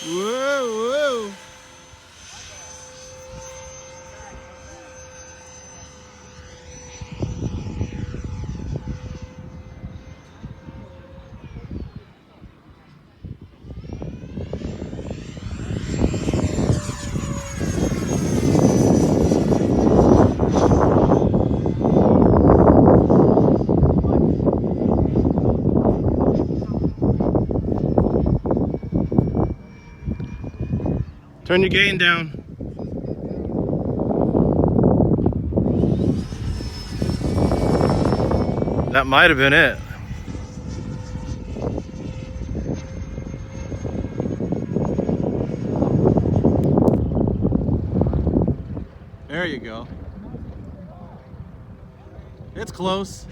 Whoa, whoa. Turn your gain down. That might have been it. There you go. It's close.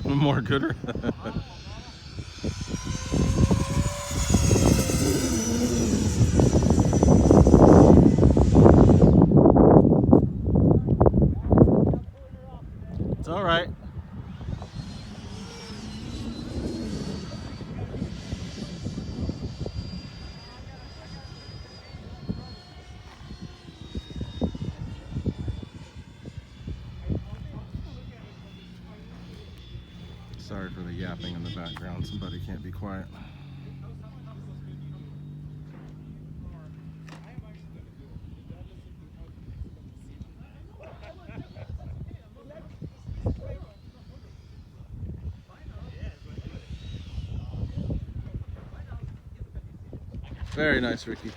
More gooder. It's all right. Sorry for the yapping in the background. Somebody can't be quiet. Very nice, Ricky.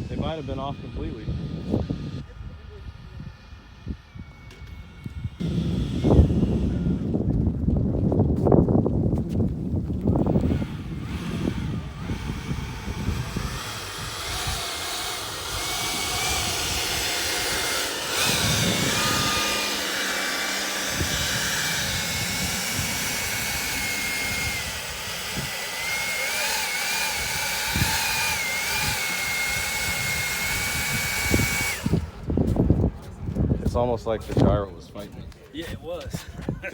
They might have been off completely. It's almost like the gyro was fighting. Yeah, it was.